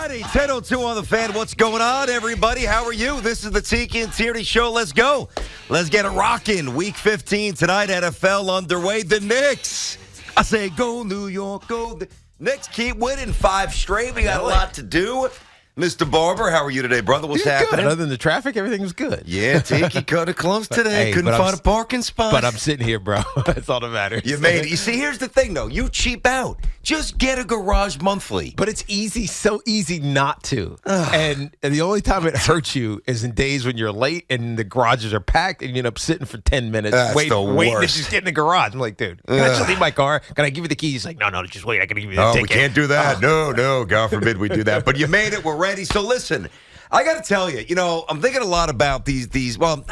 Friday, 10:02 on the Fan. What's going on, everybody? How are you? This is the Tiki and Tierney Show. Let's go. Let's get it rocking. Week 15 tonight, NFL underway. The Knicks. I say go New York, go. The Knicks keep winning 5 straight. We got a lot to do. Mr. Barber, how are you today, brother? What's happening? Good. Other than the traffic, everything was good. Yeah, Tiki cut it close today. Couldn't find a parking spot. But I'm sitting here, bro. That's all that matters. You made it. You see, here's the thing, though. You cheap out. Just get a garage monthly. But it's easy, so easy not to. And the only time it hurts you is in days when you're late and the garages are packed and you end up sitting for 10 minutes waiting to just get in the garage. I'm like, dude, can I just leave my car? Can I give you the keys? He's like, no, just wait. I can give you the ticket. We can't do that. No, God forbid we do that. But you made it. We're ready. So listen, I got to tell you, I'm thinking a lot about these. Well,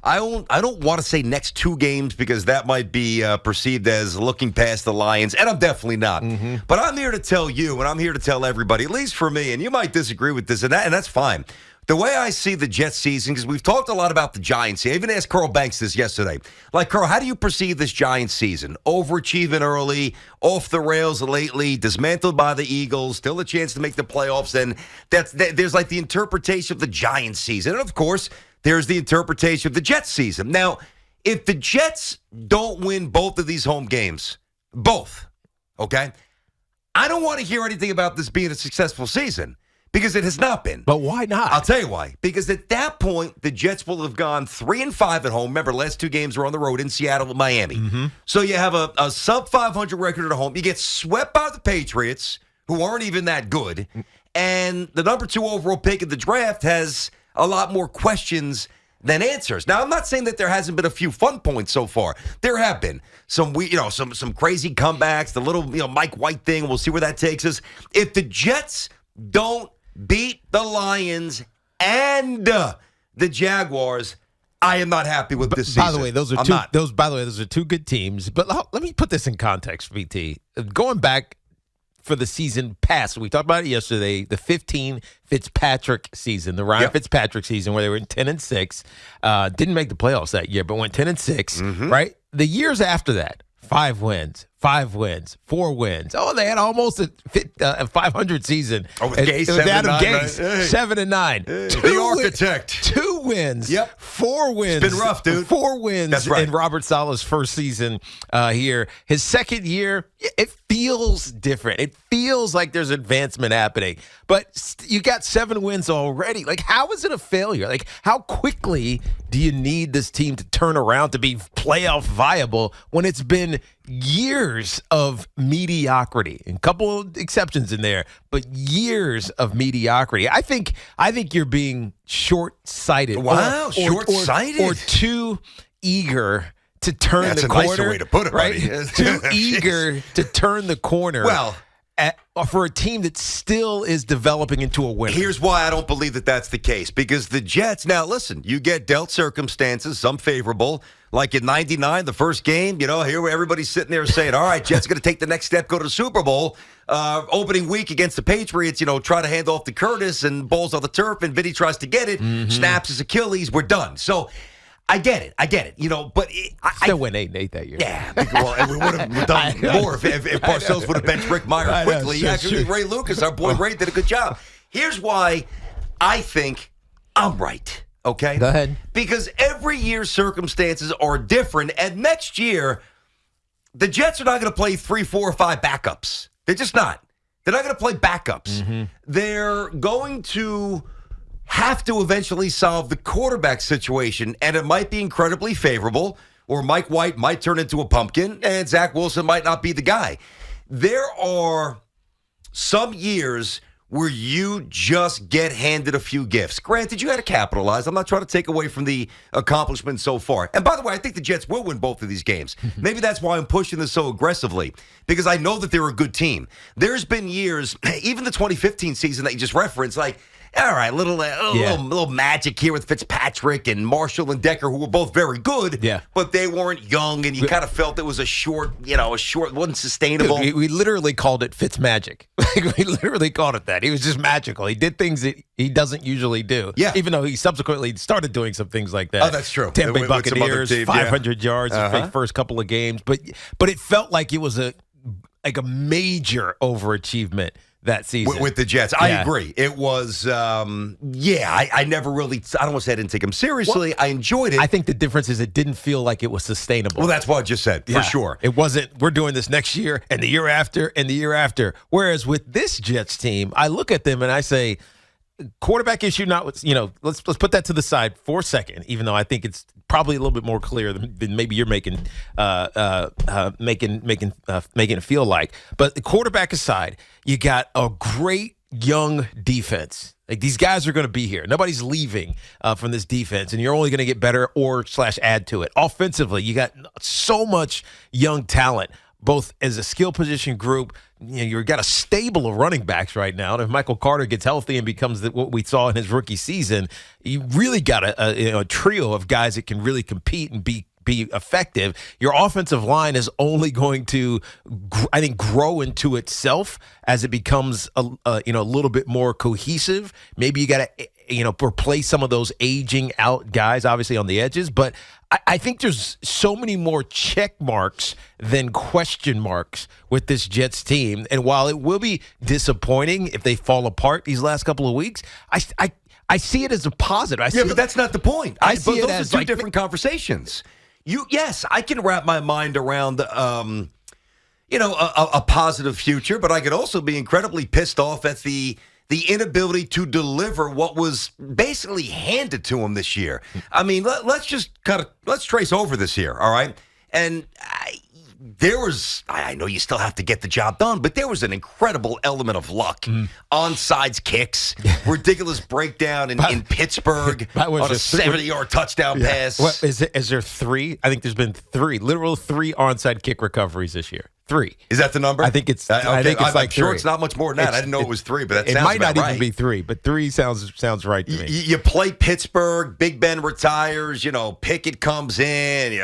I don't want to say next 2 games because that might be perceived as looking past the Lions, and I'm definitely not. Mm-hmm. But I'm here to tell you, and I'm here to tell everybody, at least for me, and you might disagree with this, and that's fine. The way I see the Jets season, because we've talked a lot about the Giants. I even asked Carl Banks this yesterday. Like, Carl, how do you perceive this Giants season? Overachieving early, off the rails lately, dismantled by the Eagles, still a chance to make the playoffs. And there's like the interpretation of the Giants season. And, of course, there's the interpretation of the Jets season. Now, if the Jets don't win both of these home games, okay, I don't want to hear anything about this being a successful season. Because it has not been. But why not? I'll tell you why. Because at that point, the Jets will have gone 3-5 at home. Remember, last 2 games were on the road in Seattle and Miami. Mm-hmm. So you have a sub-500 record at home. You get swept by the Patriots, who aren't even that good. And the number 2 overall pick in the draft has a lot more questions than answers. Now, I'm not saying that there hasn't been a few fun points so far. There have been some crazy comebacks, the little Mike White thing. We'll see where that takes us. If the Jets don't beat the Lions and the Jaguars, I am not happy with this season. By the way, those are 2 good teams. But let me put this in context, BT. Going back for the season past, we talked about it yesterday, the 15 Fitzpatrick season, the Ryan Fitzpatrick season, where they were in 10-6, didn't make the playoffs that year, but went 10-6. Right? The years after that, 5 wins, 4 wins. Oh, they had almost a 500 season. Oh, with Gase, 7-9. Hey, the architect. 2 wins. Yep. 4 wins. It's been rough, dude. 4 wins. That's right. In Robert Saleh's first season here. His second year, it feels different. It feels like there's advancement happening. But you got 7 wins already. Like, how is it a failure? Like, how quickly do you need this team to turn around to be playoff viable when it's been years of mediocrity? And a couple of exceptions in there, but years of mediocrity. I think you're being short-sighted. Wow, short-sighted? Or too eager to turn the corner. That's a nicer way to put it, right? buddy. Too eager to turn the corner. Well, for a team that still is developing into a winner. Here's why I don't believe that that's the case. Because the Jets, now listen, you get dealt circumstances, some favorable. Like in 99, the first game, here everybody's sitting there saying, all right, Jets going to take the next step, go to the Super Bowl. Opening week against the Patriots, try to hand off to Curtis and balls on the turf, and Vinny tries to get it, snaps his Achilles, we're done. So I get it, but still win 8-8 that year. Yeah, well, and we would have done more if Parcells would have benched Rick Meyer quickly. Actually, Ray Lucas, our boy Ray, did a good job. Here's why I think I'm right. Okay? Go ahead. Because every year circumstances are different, and next year the Jets are not going to play 3, 4, or 5 backups. They're just not. They're not going to play backups. Mm-hmm. They're going to have to eventually solve the quarterback situation, and it might be incredibly favorable, or Mike White might turn into a pumpkin, and Zach Wilson might not be the guy. There are some years where you just get handed a few gifts. Granted, you had to capitalize. I'm not trying to take away from the accomplishments so far. And by the way, I think the Jets will win both of these games. Maybe that's why I'm pushing this so aggressively, because I know that they're a good team. There's been years, even the 2015 season that you just referenced, like, all right, little magic here with Fitzpatrick and Marshall and Decker, who were both very good, but they weren't young, and you kind of felt it was a short, wasn't sustainable. Dude, we literally called it Fitzmagic. We literally called it that. He was just magical. He did things that he doesn't usually do. Yeah. Even though he subsequently started doing some things like that. Oh, that's true. Tampa Bay Buccaneers, 500 yards in the first couple of games. But it felt like it was a major overachievement that season with the Jets. I agree. It was, I never really, I don't want to say I didn't take him seriously. I enjoyed it. I think the difference is it didn't feel like it was sustainable. Well, that's what I just said, for sure. It wasn't, we're doing this next year and the year after and the year after. Whereas with this Jets team, I look at them and I say, quarterback issue, let's put that to the side for a second, even though I think it's probably a little bit more clear than maybe you're making it feel like. But the quarterback aside, you got a great young defense. Like, these guys are going to be here. Nobody's leaving from this defense, and you're only going to get better / add to it. Offensively, you got so much young talent, both as a skill position group. You've got a stable of running backs right now. And if Michael Carter gets healthy and becomes what we saw in his rookie season, you really got a trio of guys that can really compete and be effective. Your offensive line is only going to, I think, grow into itself as it becomes a little bit more cohesive. Maybe you got to replace some of those aging out guys, obviously on the edges. But I think there's so many more check marks than question marks with this Jets team. And while it will be disappointing if they fall apart these last couple of weeks, I see it as a positive. But that's not the point. I see it as two different conversations. Yes, I can wrap my mind around a positive future, but I could also be incredibly pissed off at the inability to deliver what was basically handed to him this year. I mean, let's trace over this year, all right? And I know you still have to get the job done, but there was an incredible element of luck. Onside kicks, ridiculous breakdown in Pittsburgh on a 70-yard touchdown pass. What, is there 3? I think there's been 3, literal 3 onside kick recoveries this year. 3. Is that the number? I think it's. I think it's like I'm sure 3. it's not much more than that. I didn't know it was 3, but that it sounds might not right. even be 3, but 3 sounds right to me. You play Pittsburgh, Big Ben retires. Pickett comes in.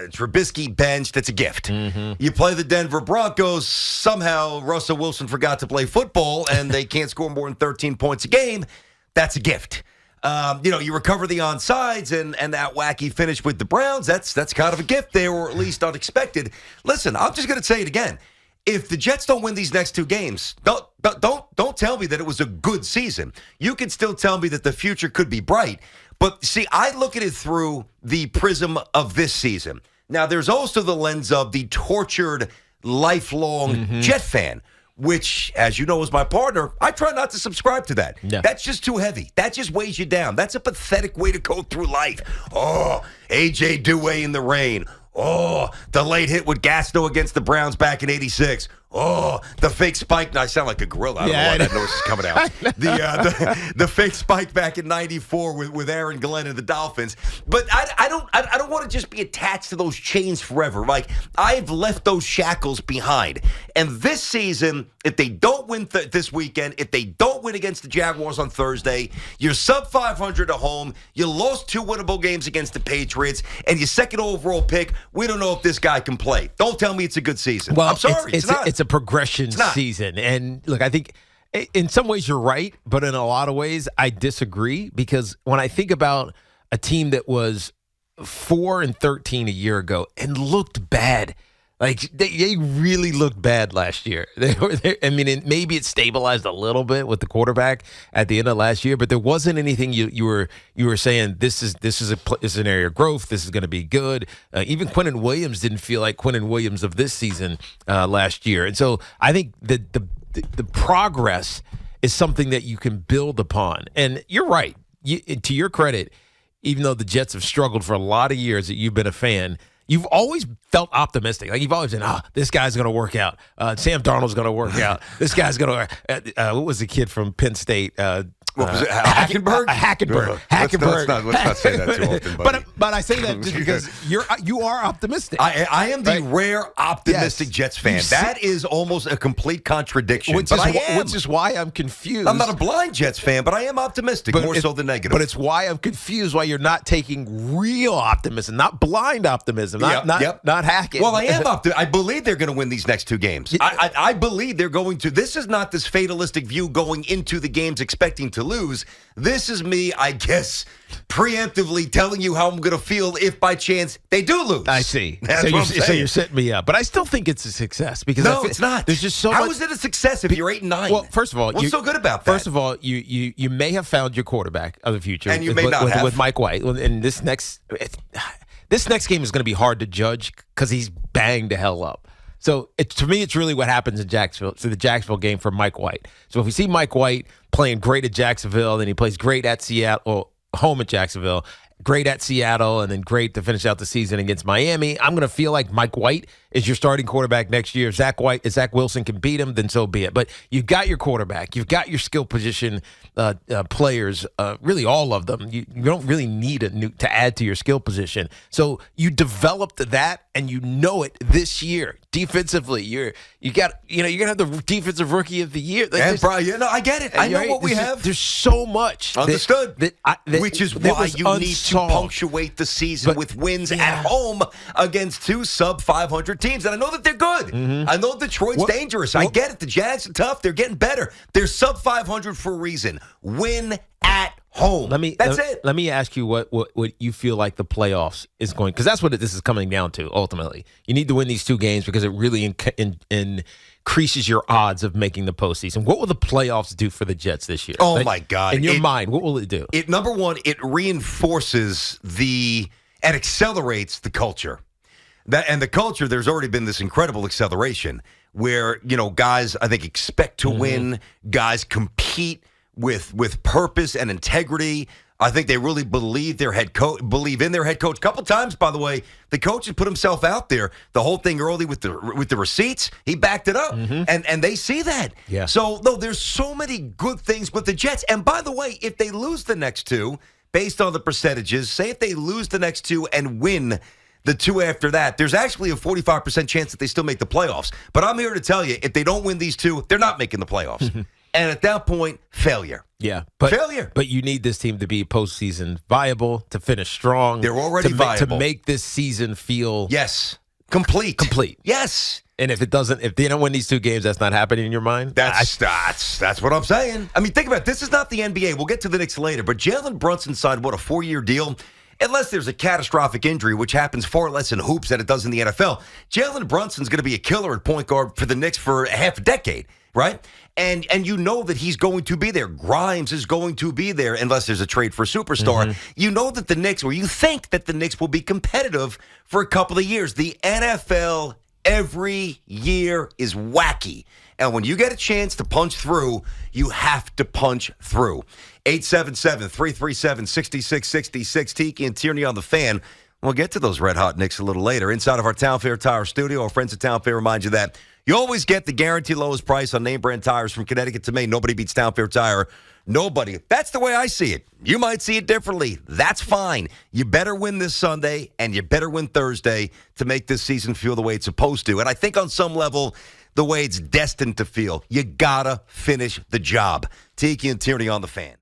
Trubisky benched. It's a gift. Mm-hmm. You play the Denver Broncos. Somehow Russell Wilson forgot to play football, and they can't score more than 13 points a game. That's a gift. You recover the onsides and that wacky finish with the Browns. That's kind of a gift there, or at least unexpected. Listen, I'm just going to say it again. If the Jets don't win these next 2 games, don't tell me that it was a good season. You can still tell me that the future could be bright. But see, I look at it through the prism of this season. Now, there's also the lens of the tortured, lifelong Jet fan, which, as you know, as my partner, I try not to subscribe to that. Yeah. That's just too heavy. That just weighs you down. That's a pathetic way to go through life. Oh, A.J. Dewey in the rain. Oh, the late hit with Gastineau against the Browns back in '86. Oh, the fake spike. I sound like a gorilla. I don't know why that noise is coming out. The fake spike back in '94 with Aaron Glenn and the Dolphins. But I don't want to just be attached to those chains forever. Like, I've left those shackles behind. And this season, if they don't win this weekend, if they don't win against the Jaguars on Thursday, you're sub 500 at home. You lost 2 winnable games against the Patriots, and your second overall pick. We don't know if this guy can play. Don't tell me it's a good season. Well, I'm sorry, it's not. It's a progression season. And look, I think in some ways you're right, but in a lot of ways I disagree, because when I think about a team that was 4-13 a year ago and looked bad, like they really looked bad last year. Maybe it stabilized a little bit with the quarterback at the end of last year, but there wasn't anything you were saying this is an area of growth. This is going to be good. Even Quinnen Williams didn't feel like Quinnen Williams of this season last year, and so I think that the progress is something that you can build upon. And you're right. To your credit, even though the Jets have struggled for a lot of years that you've been a fan, you've always felt optimistic. Like, you've always been, this guy's going to work out. Sam Darnold's going to work out. This guy's going to what was the kid from Penn State? What was it? Hackenberg? Hackenberg. Let's not say that too often, buddy. But I say that just because you are optimistic. I am the rare optimistic Jets fan. That is almost a complete contradiction. Which is why I'm confused. I'm not a blind Jets fan, but I am optimistic, more so than negative. But it's why I'm confused why you're not taking real optimism, not blind optimism, not hacking. Well, I am optimistic. I believe they're going to win these next 2 games. I believe they're going to. This is not this fatalistic view going into the games expecting to lose. This is me, I guess, preemptively telling you how I'm going to feel if by chance they do lose. I see. That's so, what I'm saying. So you're setting me up. But I still think it's a success because no, it's not. There's just so How much. is it a success if you're 8-9? Well, first of all, what's so good about that? First of all, you may have found your quarterback of the future, and you may not have with Mike White. And this next game is going to be hard to judge because he's banged the hell up. So to me, it's really what happens in Jacksonville. So the Jacksonville game for Mike White. So if we see Mike White playing great at Jacksonville, then he plays great at Seattle, or home at Jacksonville, great at Seattle, and then great to finish out the season against Miami, I'm going to feel like Mike White is your starting quarterback next year. If Zach Wilson can beat him, then so be it. But you've got your quarterback. You've got your skill position players, really all of them. You don't really need to add to your skill position. So you developed that, and you know it this year. Defensively, you're gonna have the defensive rookie of the year. And probably, I get it. I know what we have. There's so much. Understood. Which is why you need to punctuate the season with wins at home against two sub-500 teams. And I know that they're good. Mm-hmm. I know Detroit's dangerous. I get it. The Jags are tough. They're getting better. They're sub-500 for a reason. Win at home. That's it. Let me ask you what you feel like the playoffs is going, because that's what this is coming down to ultimately. You need to win these two games because it really increases your odds of making the postseason. What will the playoffs do for the Jets this year? Oh, my God. In your mind, what will it do? Number one, it reinforces and accelerates the culture. And the culture, there's already been this incredible acceleration where, guys, I think, expect to win. Guys compete with purpose and integrity. I think they really believe in their head coach. A couple times, by the way, the coach has put himself out there. The whole thing early with the receipts, he backed it up, and they see that. Yeah. So no, there's so many good things with the Jets. And by the way, if they lose the next two, based on the percentages, say if they lose the next two and win the two after that, there's actually a 45% chance that they still make the playoffs. But I'm here to tell you, if they don't win these two, they're not making the playoffs. And at that point, failure. Yeah. Failure. But you need this team to be postseason viable, to finish strong. They're already viable. To make this season feel... Yes. Complete. Yes. And if they don't win these two games, that's not happening in your mind? That's what I'm saying. I mean, think about it. This is not the NBA. We'll get to the Knicks later. But Jalen Brunson signed, a 4-year deal? Unless there's a catastrophic injury, which happens far less in hoops than it does in the NFL. Jalen Brunson's going to be a killer at point guard for the Knicks for half a decade, right? And you know that he's going to be there. Grimes is going to be there unless there's a trade for a superstar. You know that the Knicks, or you think that the Knicks will be competitive for a couple of years. The NFL every year is wacky. And when you get a chance to punch through, you have to punch through. 877-337-6666. Tiki and Tierney on the Fan. We'll get to those red-hot Knicks a little later. Inside of our Town Fair Tire studio, our friends at Town Fair remind you that you always get the guaranteed lowest price on name-brand tires from Connecticut to Maine. Nobody beats Town Fair Tire. Nobody. That's the way I see it. You might see it differently. That's fine. You better win this Sunday, and you better win Thursday to make this season feel the way it's supposed to. And I think on some level, the way it's destined to feel, you gotta finish the job. Tiki and Tierney on the Fan.